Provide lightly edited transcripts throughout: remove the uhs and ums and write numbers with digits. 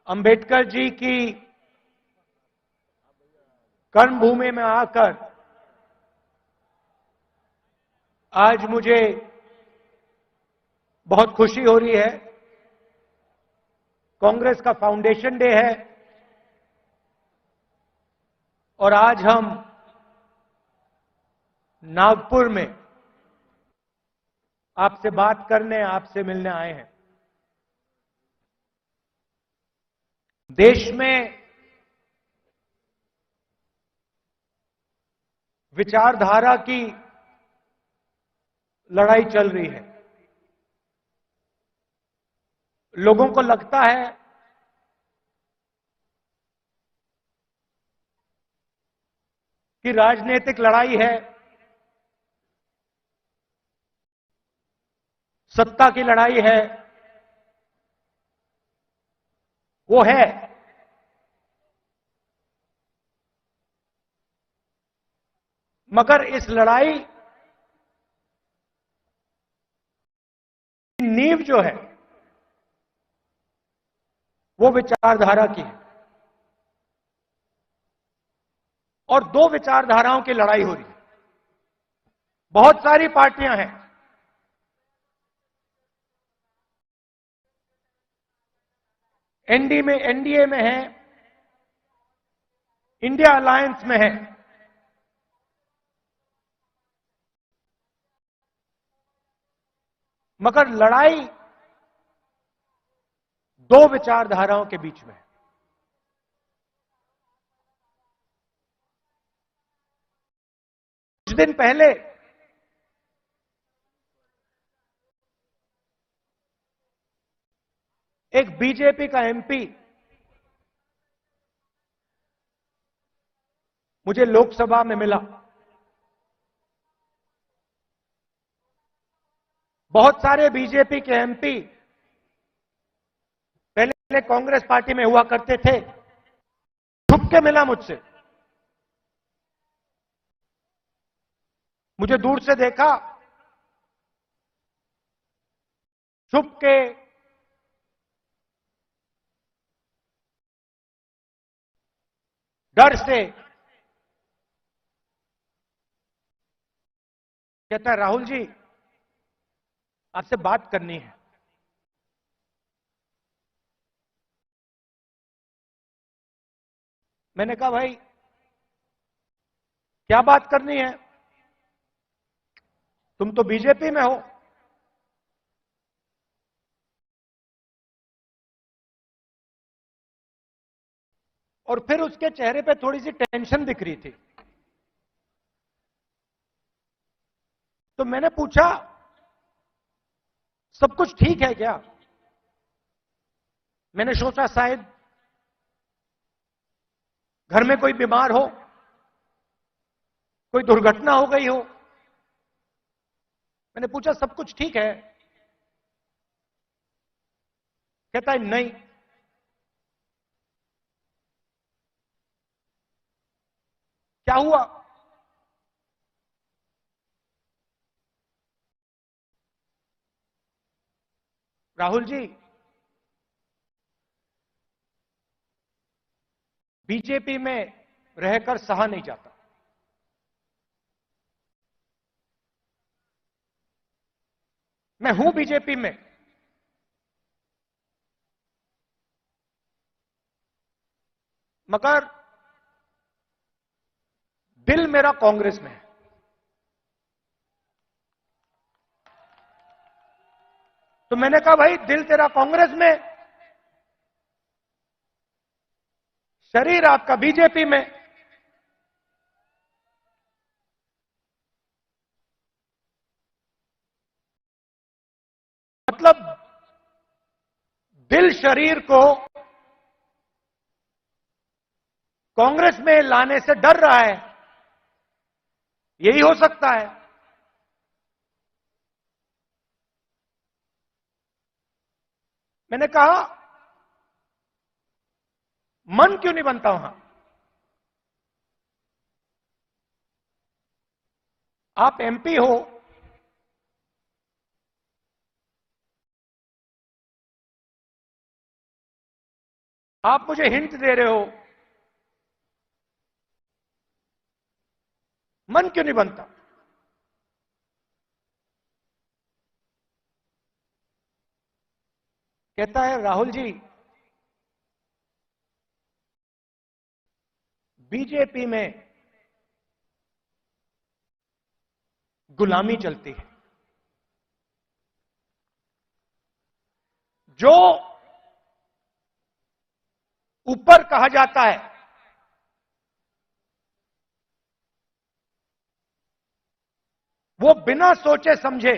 अंबेडकर जी की कर्मभूमि में आकर आज मुझे बहुत खुशी हो रही है। कांग्रेस का फाउंडेशन डे है और आज हम नागपुर में आपसे बात करने, आपसे मिलने आए हैं। देश में विचारधारा की लड़ाई चल रही है। लोगों को लगता है कि राजनीतिक लड़ाई है, सत्ता की लड़ाई है। वो है, मगर इस लड़ाई की नींव जो है वो विचारधारा की है और दो विचारधाराओं की लड़ाई हो रही है। बहुत सारी पार्टियां हैं, एनडीए में है, इंडिया अलायंस में है, मगर लड़ाई दो विचारधाराओं के बीच में है। कुछ दिन पहले एक बीजेपी का एमपी मुझे लोकसभा में मिला। बहुत सारे बीजेपी के एमपी पहले कांग्रेस पार्टी में हुआ करते थे, छुप के मिला मुझसे। मुझे दूर से देखा, छुप के डर से कहता है, राहुल जी आपसे बात करनी है। मैंने कहा भाई क्या बात करनी है, तुम तो बीजेपी में हो। और फिर उसके चेहरे पे थोड़ी सी टेंशन दिख रही थी। तो मैंने पूछा सब कुछ ठीक है क्या? मैंने सोचा शायद घर में कोई बीमार हो, कोई दुर्घटना हो गई हो। मैंने पूछा सब कुछ ठीक है? कहता है नहीं। क्या हुआ? राहुल जी बीजेपी में रहकर सहा नहीं जाता। मैं हूं बीजेपी में, मगर दिल मेरा कांग्रेस में है। तो मैंने कहा भाई दिल तेरा कांग्रेस में, शरीर आपका बीजेपी में। मतलब दिल शरीर को कांग्रेस में लाने से डर रहा है, यही हो सकता है। मैंने कहा मन क्यों नहीं बनता वहां? आप एमपी हो, आप मुझे हिंट दे रहे हो, मन क्यों नहीं बनता? कहता है राहुल जी, बीजेपी में गुलामी चलती है। जो ऊपर कहा जाता है वो बिना सोचे समझे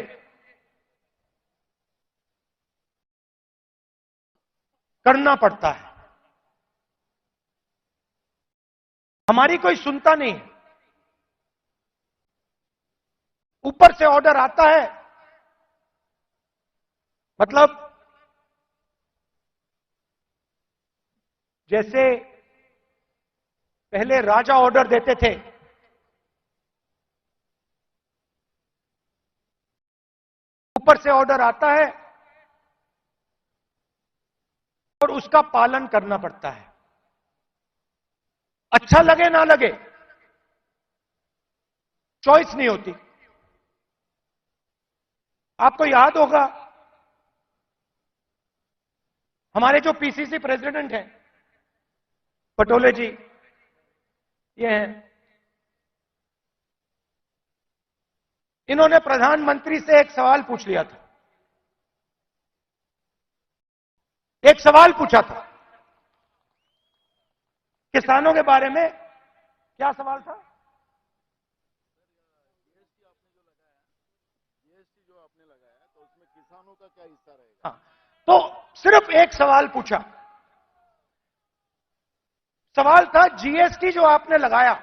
करना पड़ता है। हमारी कोई सुनता नहीं। ऊपर से ऑर्डर आता है, मतलब जैसे पहले राजा ऑर्डर देते थे, ऊपर से ऑर्डर आता है और उसका पालन करना पड़ता है। अच्छा लगे ना लगे, चॉइस नहीं होती। आपको याद होगा, हमारे जो पीसीसी प्रेसिडेंट हैं पटोले जी, ये हैं, इन्होंने प्रधानमंत्री से एक सवाल पूछ लिया था। एक सवाल पूछा था किसानों के बारे में। क्या सवाल था? जीएसटी जो आपने लगाया तो उसमें किसानों का क्या हिस्सा रहेगा? हाँ, तो सिर्फ एक सवाल पूछा। सवाल था जीएसटी जो आपने लगाया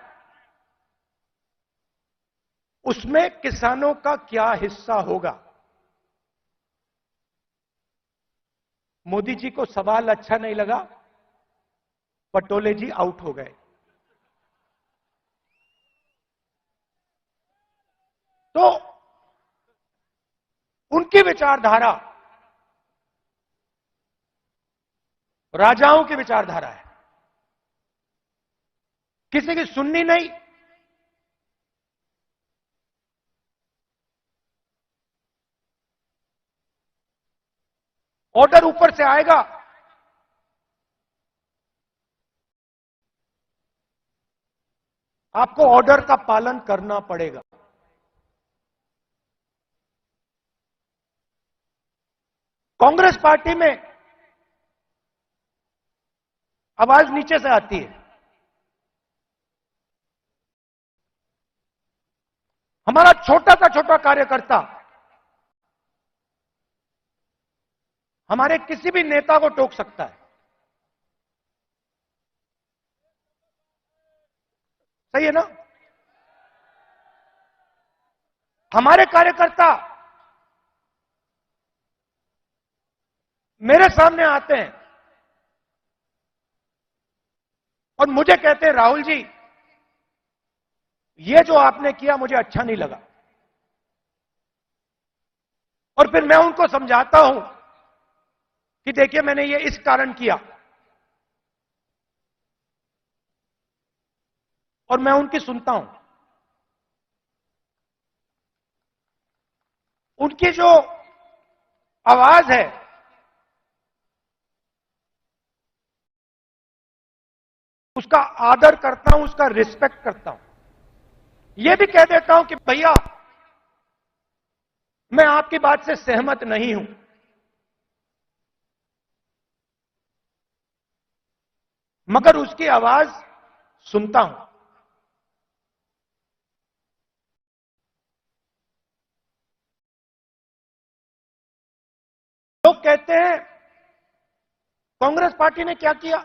उसमें किसानों का क्या हिस्सा होगा। मोदी जी को सवाल अच्छा नहीं लगा, पटोले जी आउट हो गए। तो उनकी विचारधारा राजाओं की विचारधारा है, किसी की सुननी नहीं। ऑर्डर ऊपर से आएगा, आपको ऑर्डर का पालन करना पड़ेगा। कांग्रेस पार्टी में आवाज नीचे से आती है। हमारा छोटा सा छोटा कार्यकर्ता हमारे किसी भी नेता को टोक सकता है। सही है ना? हमारे कार्यकर्ता मेरे सामने आते हैं और मुझे कहते हैं राहुल जी, ये जो आपने किया मुझे अच्छा नहीं लगा। और फिर मैं उनको समझाता हूं कि देखिए मैंने ये इस कारण किया, और मैं उनकी सुनता हूं। उनकी जो आवाज है उसका आदर करता हूं, उसका रिस्पेक्ट करता हूं। यह भी कह देता हूं कि भैया मैं आपकी बात से सहमत नहीं हूं, मगर उसकी आवाज सुनता हूं। लोग कहते हैं कांग्रेस पार्टी ने क्या किया।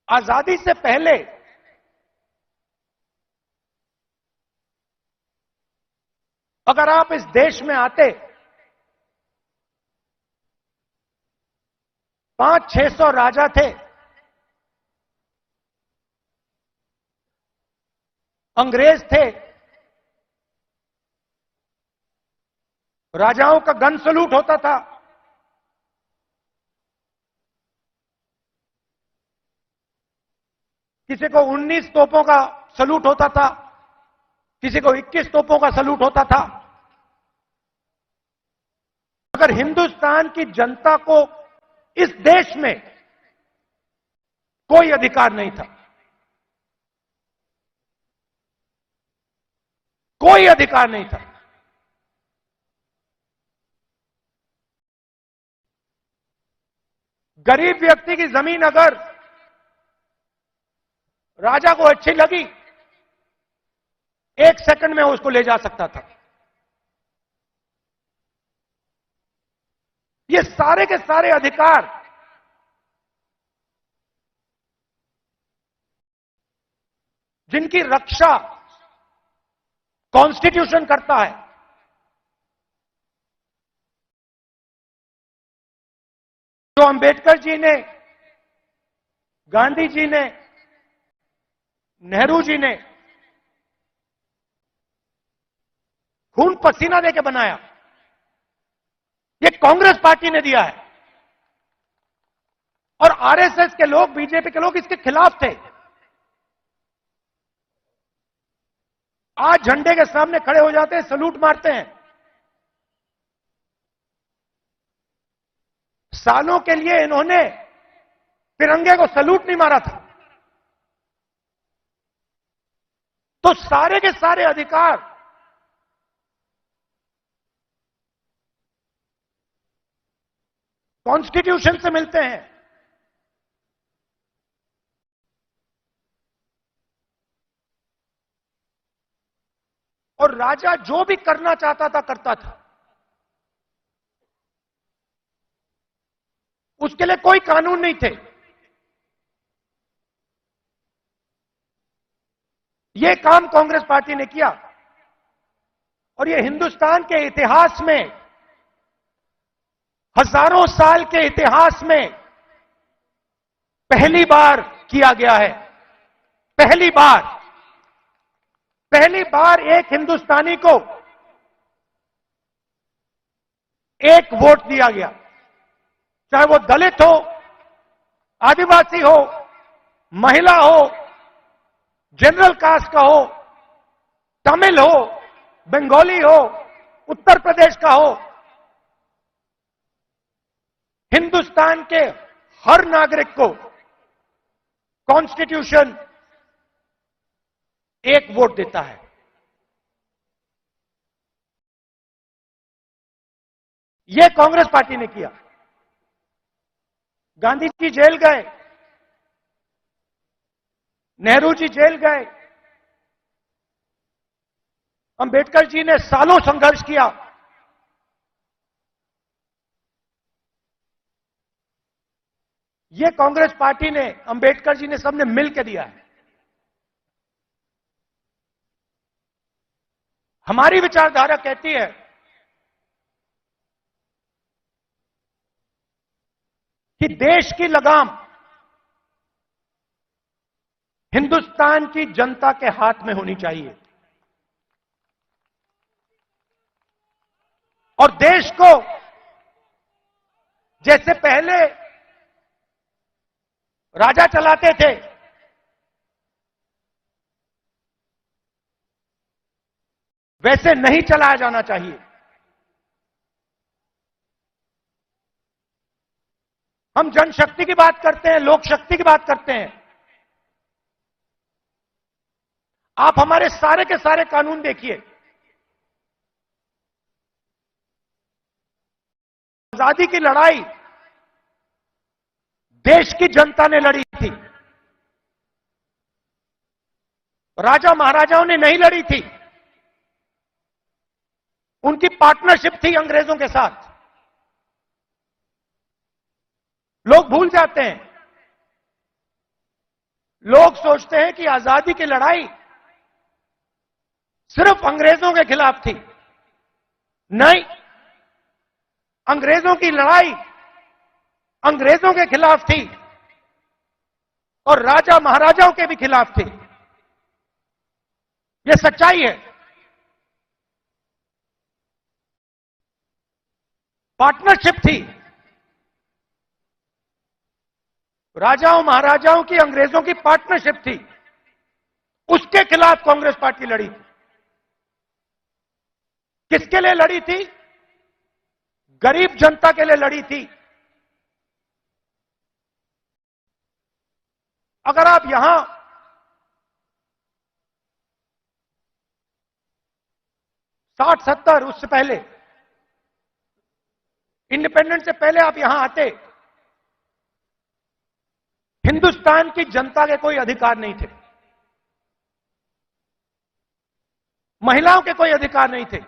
आजादी से पहले अगर आप इस देश में आते, 500-600 राजा थे, अंग्रेज थे, राजाओं का गन सलूट होता था, किसी को 19 तोपों का सलूट होता था, किसी को 21 तोपों का सलूट होता था। अगर हिंदुस्तान की जनता को इस देश में कोई अधिकार नहीं था, कोई अधिकार नहीं था। गरीब व्यक्ति की जमीन अगर राजा को अच्छी लगी, 1 सेकंड में उसको ले जा सकता था। ये सारे के सारे अधिकार जिनकी रक्षा कॉन्स्टिट्यूशन करता है, जो अंबेडकर जी ने, गांधी जी ने, नेहरू जी ने खून पसीना देके बनाया, ये कांग्रेस पार्टी ने दिया है। और आरएसएस के लोग, बीजेपी के लोग इसके खिलाफ थे। आज झंडे के सामने खड़े हो जाते हैं, सलूट मारते हैं। सालों के लिए इन्होंने तिरंगे को सलूट नहीं मारा था। तो सारे के सारे अधिकार कॉन्स्टिट्यूशन से मिलते हैं। और राजा जो भी करना चाहता था करता था, उसके लिए कोई कानून नहीं थे। यह काम कांग्रेस पार्टी ने किया और यह हिंदुस्तान के इतिहास में, हजारों साल के इतिहास में पहली बार किया गया है। पहली बार एक हिंदुस्तानी को एक वोट दिया गया, चाहे वो दलित हो, आदिवासी हो, महिला हो, जनरल कास्ट का हो, तमिल हो, बंगाली हो, उत्तर प्रदेश का हो। हिंदुस्तान के हर नागरिक को कॉन्स्टिट्यूशन एक वोट देता है। यह कांग्रेस पार्टी ने किया। गांधी जी जेल गए, नेहरू जी जेल गए, अंबेडकर जी ने सालों संघर्ष किया। यह कांग्रेस पार्टी ने, अंबेडकर जी ने, सबने मिलकर दिया है। हमारी विचारधारा कहती है कि देश की लगाम हिंदुस्तान की जनता के हाथ में होनी चाहिए और देश को, जैसे पहले राजा चलाते थे, वैसे नहीं चलाया जाना चाहिए। हम जनशक्ति की बात करते हैं, लोक शक्ति की बात करते हैं। आप हमारे सारे के सारे कानून देखिए। आजादी की लड़ाई देश की जनता ने लड़ी थी, राजा महाराजाओं ने नहीं लड़ी थी। उनकी पार्टनरशिप थी अंग्रेजों के साथ। लोग भूल जाते हैं, लोग सोचते हैं कि आजादी की लड़ाई सिर्फ अंग्रेजों के खिलाफ थी। नहीं, अंग्रेजों की लड़ाई अंग्रेजों के खिलाफ थी और राजा महाराजाओं के भी खिलाफ थी। यह सच्चाई है। पार्टनरशिप थी। राजाओं महाराजाओं की, अंग्रेजों की पार्टनरशिप थी, उसके खिलाफ कांग्रेस पार्टी लड़ी थी। किसके लिए लड़ी थी? गरीब जनता के लिए लड़ी थी। अगर आप यहां 60-70, उससे पहले, इंडिपेंडेंस से पहले आप यहां आते, हिंदुस्तान की जनता के कोई अधिकार नहीं थे, महिलाओं के कोई अधिकार नहीं थे,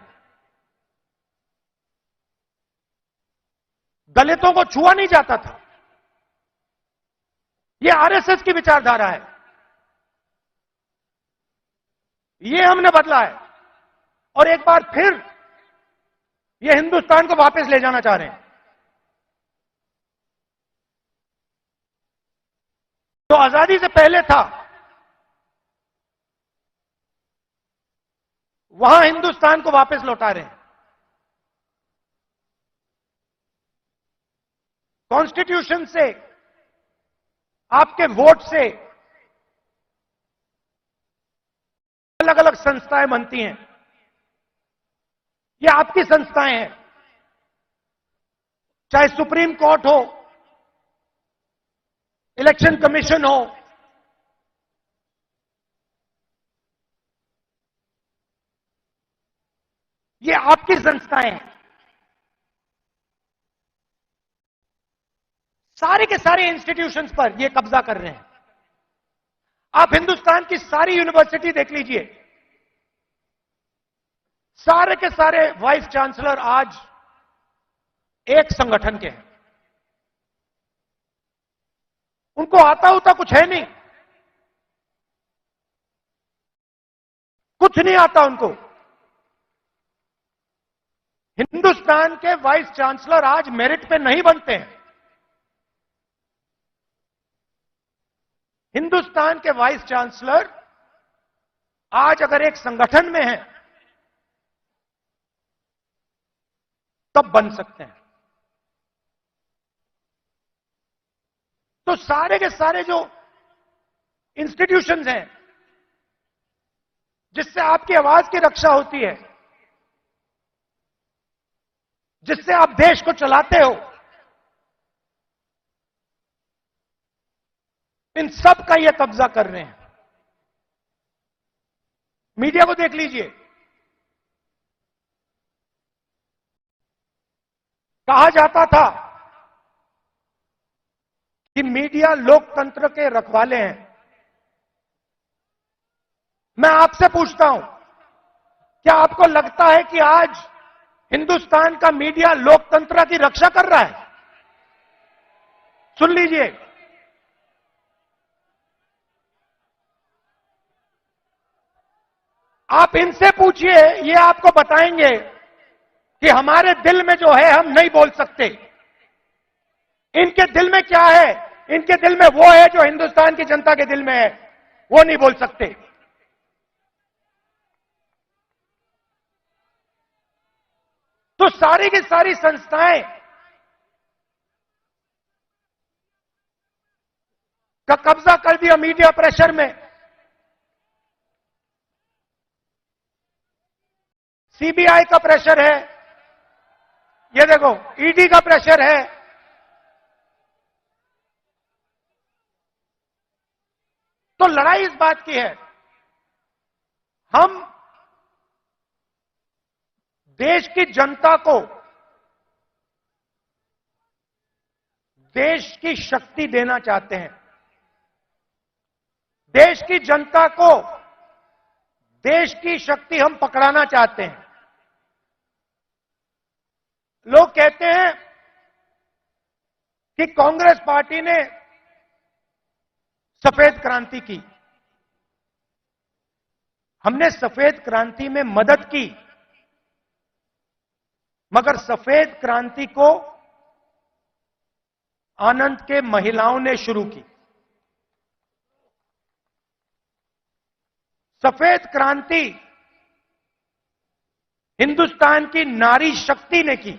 दलितों को छुआ नहीं जाता था। यह आरएसएस की विचारधारा है, यह हमने बदला है और एक बार फिर यह हिंदुस्तान को वापस ले जाना चाह रहे हैं। तो आजादी से पहले था, वहां हिंदुस्तान को वापस लौटा रहे हैं। कॉन्स्टिट्यूशन से, आपके वोट से अलग अलग संस्थाएं बनती हैं। ये आपकी संस्थाएं हैं, चाहे सुप्रीम कोर्ट हो, इलेक्शन कमीशन हो, ये आपकी संस्थाएं हैं। सारे के सारे इंस्टीट्यूशंस पर ये कब्जा कर रहे हैं। आप हिंदुस्तान की सारी यूनिवर्सिटी देख लीजिए, सारे के सारे वाइस चांसलर आज एक संगठन के हैं। उनको आता होता कुछ है नहीं, कुछ नहीं आता उनको। हिंदुस्तान के वाइस चांसलर आज मेरिट पे नहीं बनते हैं। हिंदुस्तान के वाइस चांसलर आज अगर एक संगठन में हैं, तब बन सकते हैं। तो सारे के सारे जो इंस्टीट्यूशंस हैं, जिससे आपकी आवाज की रक्षा होती है, जिससे आप देश को चलाते हो, इन सब का ये कब्जा कर रहे हैं। मीडिया को देख लीजिए, कहा जाता था कि मीडिया लोकतंत्र के रखवाले हैं। मैं आपसे पूछता हूं, क्या आपको लगता है कि आज हिंदुस्तान का मीडिया लोकतंत्र की रक्षा कर रहा है? सुन लीजिए, आप इनसे पूछिए, ये आपको बताएंगे कि हमारे दिल में जो है हम नहीं बोल सकते। इनके दिल में क्या है? इनके दिल में वो है जो हिंदुस्तान की जनता के दिल में है, वो नहीं बोल सकते। तो सारी की सारी संस्थाएं का कब्जा कर दिया मीडिया प्रेशर में। सीबीआई का प्रेशर है, ये देखो ईडी का प्रेशर है। तो लड़ाई इस बात की है, हम देश की जनता को देश की शक्ति देना चाहते हैं। देश की जनता को देश की शक्ति हम पकड़ाना चाहते हैं। लोग कहते हैं कि कांग्रेस पार्टी ने सफेद क्रांति की। हमने सफेद क्रांति में मदद की, मगर सफेद क्रांति को आनंद के महिलाओं ने शुरू की। सफेद क्रांति हिंदुस्तान की नारी शक्ति ने की।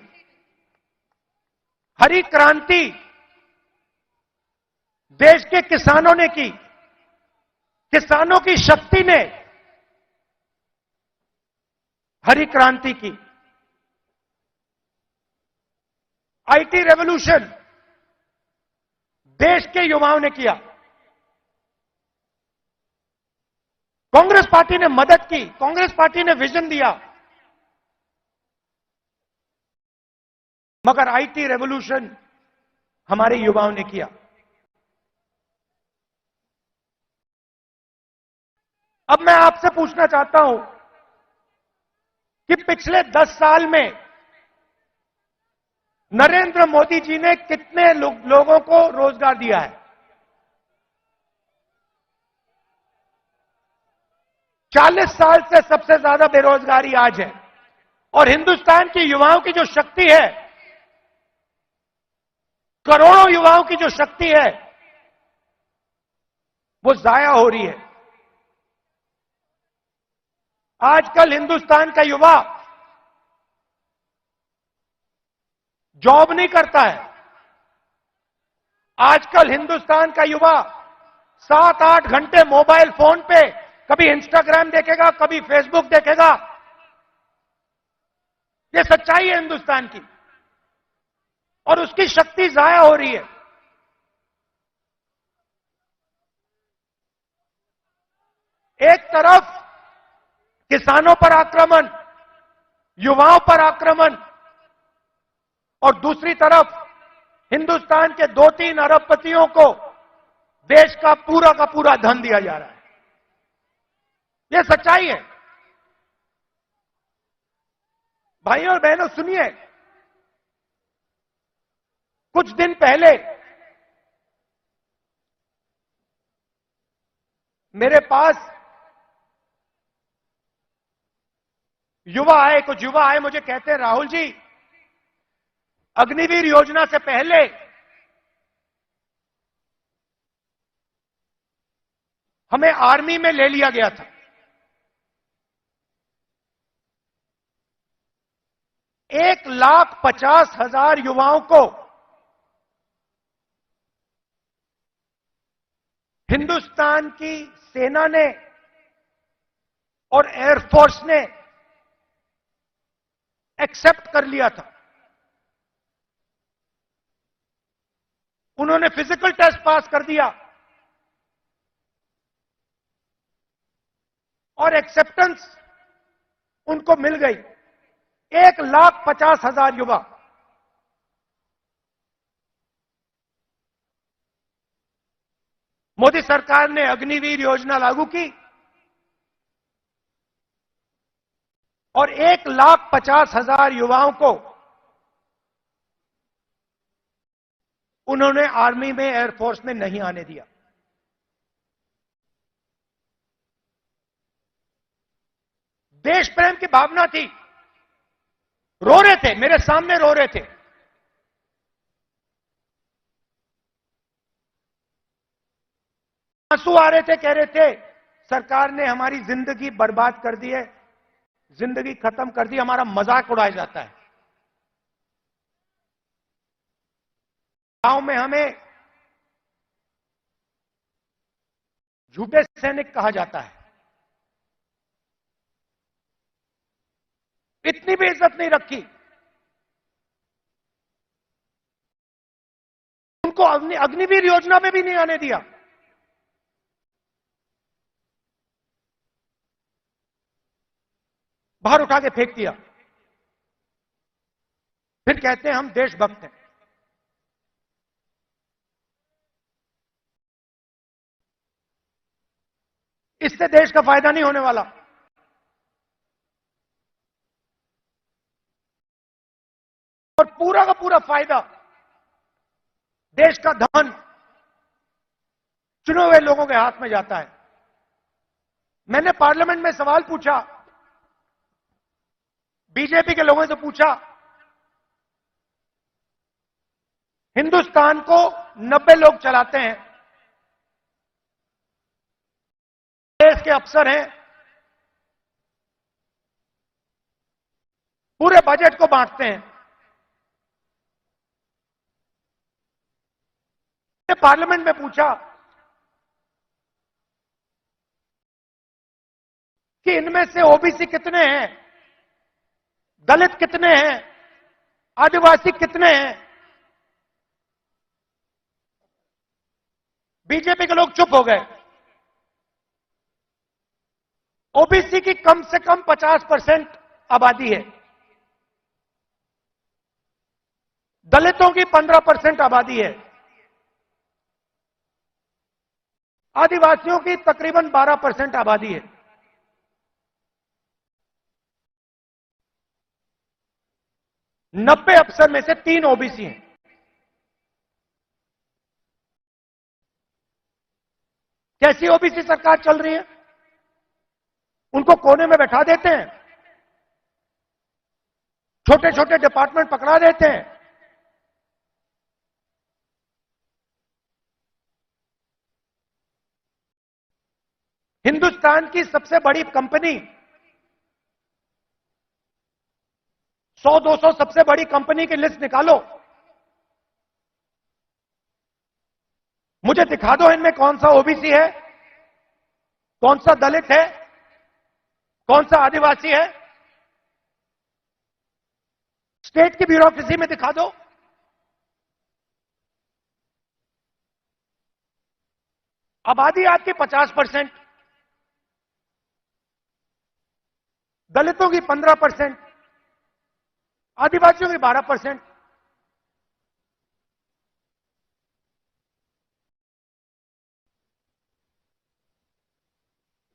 हरी क्रांति देश के किसानों ने की, किसानों की शक्ति ने हरी क्रांति की। आईटी रेवोल्यूशन देश के युवाओं ने किया। कांग्रेस पार्टी ने मदद की, कांग्रेस पार्टी ने विजन दिया, मगर आईटी रेवोल्यूशन हमारे युवाओं ने किया। अब मैं आपसे पूछना चाहता हूं कि पिछले 10 साल में नरेंद्र मोदी जी ने कितने लोगों को रोजगार दिया है? 40 साल से सबसे ज्यादा बेरोजगारी आज है। और हिंदुस्तान के युवाओं की जो शक्ति है, करोड़ों युवाओं की जो शक्ति है, वो जाया हो रही है। आजकल हिंदुस्तान का युवा जॉब नहीं करता है। आजकल हिंदुस्तान का युवा 7-8 घंटे मोबाइल फोन पे कभी इंस्टाग्राम देखेगा, कभी फेसबुक देखेगा। ये सच्चाई है हिंदुस्तान की, और उसकी शक्ति जाया हो रही है। एक तरफ किसानों पर आक्रमण, युवाओं पर आक्रमण, और दूसरी तरफ हिंदुस्तान के 2-3 अरबपतियों को देश का पूरा धन दिया जा रहा है। यह सच्चाई है। भाइयों और बहनों, सुनिए, कुछ दिन पहले मेरे पास कुछ युवा आए, मुझे कहते हैं, राहुल जी, अग्निवीर योजना से पहले हमें आर्मी में ले लिया गया था। 1,50,000 युवाओं को हिंदुस्तान की सेना ने और एयरफोर्स ने एक्सेप्ट कर लिया था। उन्होंने फिजिकल टेस्ट पास कर दिया और एक्सेप्टेंस उनको मिल गई। 1,50,000 युवा। मोदी सरकार ने अग्निवीर योजना लागू की और 1,50,000 युवाओं को उन्होंने आर्मी में, एयरफोर्स में नहीं आने दिया। देश प्रेम की भावना थी। रो रहे थे, मेरे सामने रो रहे थे। आंसू आ रहे थे, कह रहे थे सरकार ने हमारी जिंदगी बर्बाद कर दी है, जिंदगी खत्म कर दी, हमारा मजाक उड़ाया जाता है। गांव में हमें झूठे सैनिक कहा जाता है। इतनी भी इज्जत नहीं रखी। उनको अग्निवीर योजना में भी नहीं आने दिया। बाहर उठा के फेंक दिया। फिर कहते हैं हम देशभक्त हैं। इससे देश का फायदा नहीं होने वाला। और पूरा का पूरा फायदा, देश का धन चुने हुए लोगों के हाथ में जाता है। मैंने पार्लियामेंट में सवाल पूछा, बीजेपी के लोगों से पूछा, हिंदुस्तान को 90 लोग चलाते हैं, देश के अफसर हैं, पूरे बजट को बांटते हैं, पार्लियामेंट में पूछा कि इनमें से ओबीसी कितने हैं, दलित कितने हैं, आदिवासी कितने हैं, बीजेपी के लोग चुप हो गए। ओबीसी की कम से कम 50% आबादी है, दलितों की 15% आबादी है, आदिवासियों की तकरीबन 12% आबादी है। 90 अफसर में से 3 ओबीसी हैं। कैसी ओबीसी सरकार चल रही है? उनको कोने में बैठा देते हैं, छोटे छोटे डिपार्टमेंट पकड़ा देते हैं, हिंदुस्तान की सबसे बड़ी कंपनी, 100-200 सबसे बड़ी कंपनी की लिस्ट निकालो, मुझे दिखा दो इनमें कौन सा ओबीसी है, कौन सा दलित है, कौन सा आदिवासी है। स्टेट की ब्यूरोक्रेसी में दिखा दो। आबादी आपकी 50%, दलितों की 15%, आदिवासियों की 12%।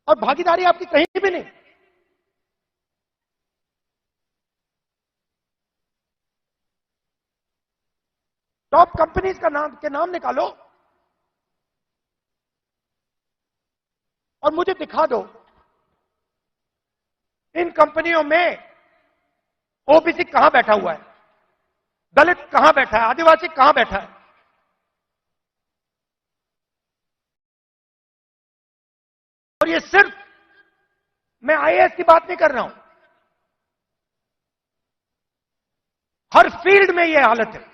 और भागीदारी आपकी कहीं भी नहीं। टॉप कंपनीज का नाम निकालो और मुझे दिखा दो इन कंपनियों में ओबीसी कहां बैठा हुआ है, दलित कहां बैठा है, आदिवासी कहां बैठा है। और ये सिर्फ मैं आईएएस की बात नहीं कर रहा हूं, हर फील्ड में यह हालत है।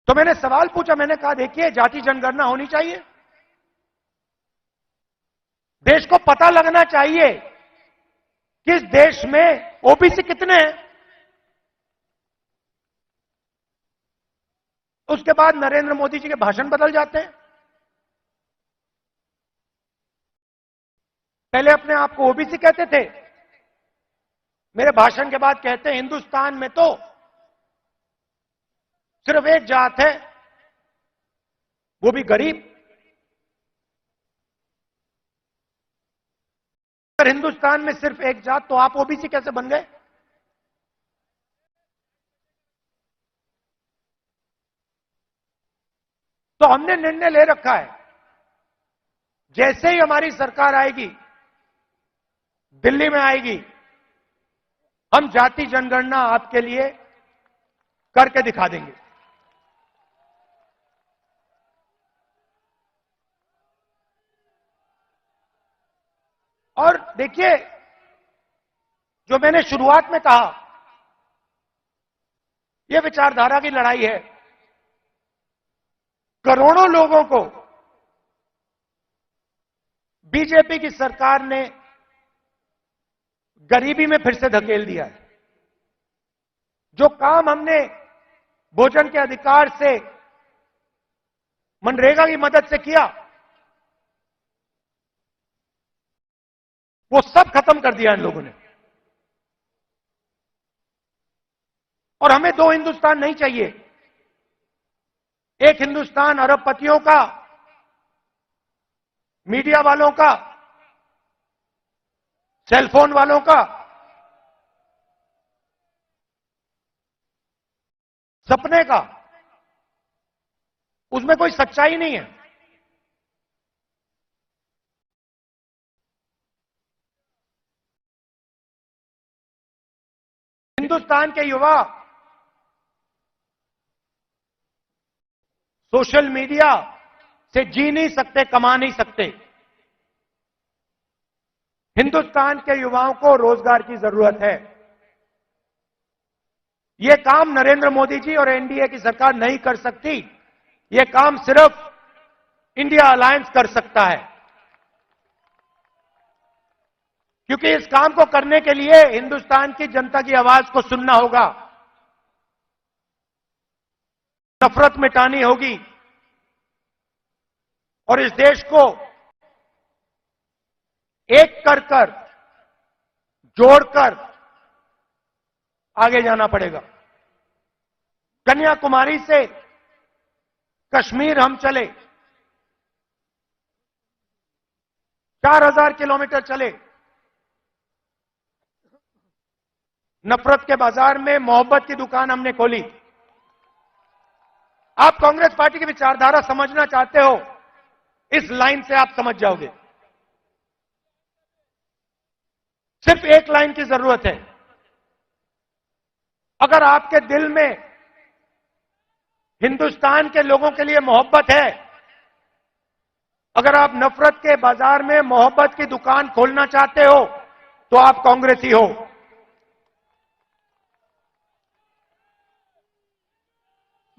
तो मैंने सवाल पूछा, मैंने कहा देखिए जाति जनगणना होनी चाहिए, देश को पता लगना चाहिए कि इस देश में ओबीसी कितने हैं। उसके बाद नरेंद्र मोदी जी के भाषण बदल जाते हैं। पहले अपने आप को ओबीसी कहते थे, मेरे भाषण के बाद कहते हैं हिंदुस्तान में तो सिर्फ एक जात है, वो भी गरीब। अगर हिंदुस्तान में सिर्फ एक जात तो आप ओबीसी कैसे बन गए? तो हमने निर्णय ले रखा है, जैसे ही हमारी सरकार आएगी, दिल्ली में आएगी, हम जाति जनगणना आपके लिए करके दिखा देंगे। और देखिए, जो मैंने शुरुआत में कहा, यह विचारधारा की लड़ाई है। करोड़ों लोगों को बीजेपी की सरकार ने गरीबी में फिर से धकेल दिया है। जो काम हमने भोजन के अधिकार से, मनरेगा की मदद से किया, वो सब खत्म कर दिया इन लोगों ने। और हमें दो हिंदुस्तान नहीं चाहिए। एक हिंदुस्तान अरबपतियों का, मीडिया वालों का, सेलफोन वालों का, सपने का, उसमें कोई सच्चाई नहीं है। हिंदुस्तान के युवा सोशल मीडिया से जी नहीं सकते, कमा नहीं सकते। हिंदुस्तान के युवाओं को रोजगार की जरूरत है। ये काम नरेंद्र मोदी जी और एनडीए की सरकार नहीं कर सकती। ये काम सिर्फ इंडिया अलायंस कर सकता है, क्योंकि इस काम को करने के लिए हिंदुस्तान की जनता की आवाज को सुनना होगा, नफरत मिटानी होगी और इस देश को एक कर जोड़कर आगे जाना पड़ेगा। कन्याकुमारी से कश्मीर हम चले, 4000 किलोमीटर चले, नफरत के बाजार में मोहब्बत की दुकान हमने खोली। आप कांग्रेस पार्टी की विचारधारा समझना चाहते हो, इस लाइन से आप समझ जाओगे। सिर्फ एक लाइन की जरूरत है। अगर आपके दिल में हिंदुस्तान के लोगों के लिए मोहब्बत है, अगर आप नफरत के बाजार में मोहब्बत की दुकान खोलना चाहते हो, तो आप कांग्रेसी हो।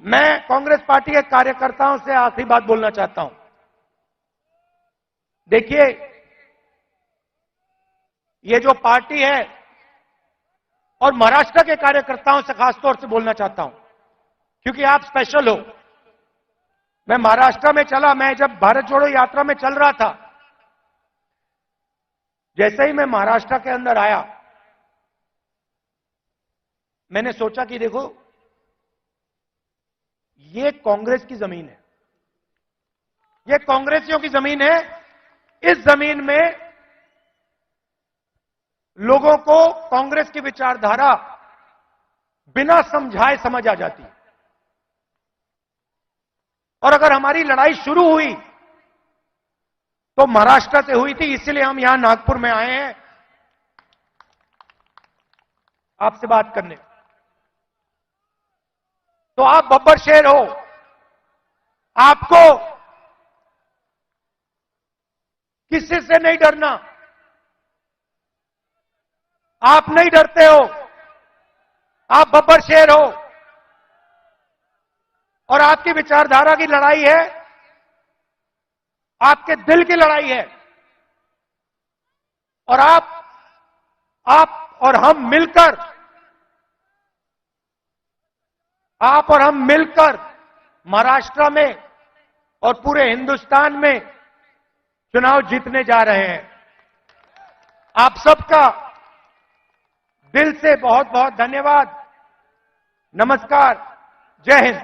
मैं कांग्रेस पार्टी के कार्यकर्ताओं से आखिरी बात बोलना चाहता हूं। देखिए, ये जो पार्टी है, और महाराष्ट्र के कार्यकर्ताओं से खासतौर से बोलना चाहता हूं, क्योंकि आप स्पेशल हो। मैं महाराष्ट्र में चला, मैं जब भारत जोड़ो यात्रा में चल रहा था, जैसे ही मैं महाराष्ट्र के अंदर आया, मैंने सोचा कि देखो, ये कांग्रेस की जमीन है, ये कांग्रेसियों की जमीन है। इस जमीन में लोगों को कांग्रेस की विचारधारा बिना समझाए समझ आ जाती है। और अगर हमारी लड़ाई शुरू हुई तो महाराष्ट्र से हुई थी, इसलिए हम यहां नागपुर में आए हैं आपसे बात करने। तो आप बब्बर शेर हो, आपको किसी से नहीं डरना। आप नहीं डरते हो, आप बब्बर शेर हो, और आपकी विचारधारा की लड़ाई है, आपके दिल की लड़ाई है। और आप और हम मिलकर, आप और हम मिलकर महाराष्ट्र में और पूरे हिंदुस्तान में चुनाव जीतने जा रहे हैं। आप सबका दिल से बहुत बहुत धन्यवाद। नमस्कार, जय हिंद।